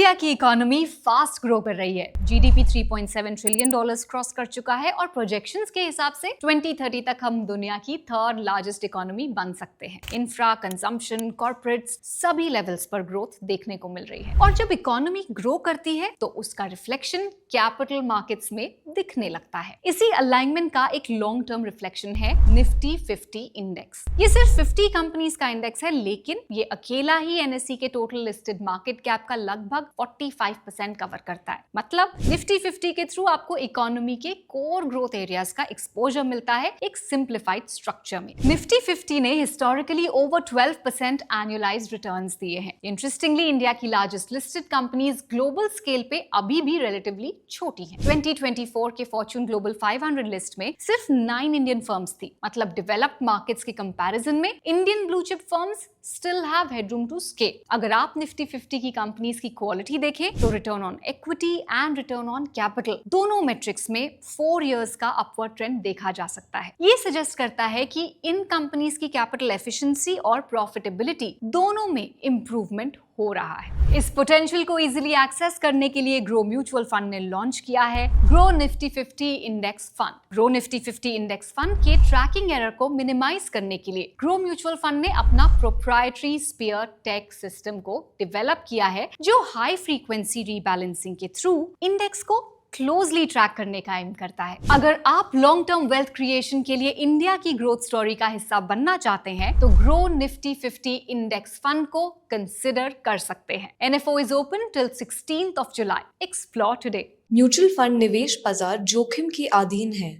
India की economy fast grow कर रही है। जीडीपी 3.7 ट्रिलियन डॉलर्स क्रॉस कर चुका है और प्रोजेक्शंस के हिसाब से 2030 तक हम दुनिया की थर्ड लार्जेस्ट इकोनॉमी बन सकते हैं। इंफ्रा, कंजम्पशन, कॉर्पोरेट्स सभी लेवल्स पर ग्रोथ देखने को मिल रही है और जब इकोनॉमी ग्रो करती है तो उसका रिफ्लेक्शन कैपिटल मार्केट्स में दिखने लगता है। इसी अलाइनमेंट का एक लॉन्ग टर्म रिफ्लेक्शन है निफ्टी 50 इंडेक्स। ये सिर्फ 50 कंपनीज का इंडेक्स है, लेकिन ये अकेला ही एनएसई के टोटल लिस्टेड मार्केट कैप का लगभग 45% कवर करता है। मतलब निफ्टी 50 के थ्रू आपको इकोनॉमी के कोर ग्रोथ एरियाज का एक्सपोजर मिलता है एक सिंप्लीफाइड स्ट्रक्चर में। निफ्टी 50 ने हिस्टोरिकली ओवर 12% एनुअलाइज्ड रिटर्न्स दिए हैं। इंटरेस्टिंगली इंडिया की largest listed companies global scale पे अभी भी रिलेटिवली छोटी हैं। 2024 के फॉर्च्यून ग्लोबल 500 लिस्ट में सिर्फ 9 इंडियन फर्म्स थी। मतलब डेवलप्ड मार्केट्स के कंपैरिजन में Indian blue chip firms still have headroom to scale. अगर आप निफ्टी 50 की कंपनीज की क्वालिटी देखें तो return on equity and return on capital दोनों मैट्रिक्स में 4 इयर्स का अपवर्ड ट्रेंड देखा जा सकता है। ये सजेस्ट करता है कि इन कंपनीज की कैपिटल एफिशिएंसी और प्रॉफिटेबिलिटी दोनों में इंप्रूवमेंट हो रहा है। इस पोटेंशियल को इजीली एक्सेस करने के लिए ग्रो म्यूचुअल फंड ने लॉन्च किया है grow Nifty 50 index fund. Grow Nifty 50 index fund के ट्रैकिंग एरर को मिनिमाइज करने के लिए ग्रो म्यूचुअल फंड ने अपना प्रोप्राइटरी स्पीयर टेक सिस्टम को डेवलप किया है जो हाई फ्रीक्वेंसी रीबैलेंसिंग के थ्रू इंडेक्स को क्लोजली ट्रैक करने का एम करता है। अगर आप लॉन्ग टर्म वेल्थ क्रिएशन के लिए इंडिया की ग्रोथ स्टोरी का हिस्सा बनना चाहते हैं तो ग्रो निफ्टी 50 इंडेक्स फंड को कंसिडर कर सकते हैं। NFO is open till 16th of July. Explore today. Mutual fund निवेश बाजार जोखिम के अधीन है।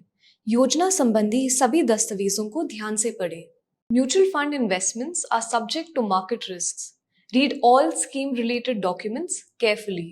योजना संबंधी सभी दस्तावेजों को ध्यान से पढ़ें। Mutual fund investments are subject to market risks. Read all scheme related documents carefully.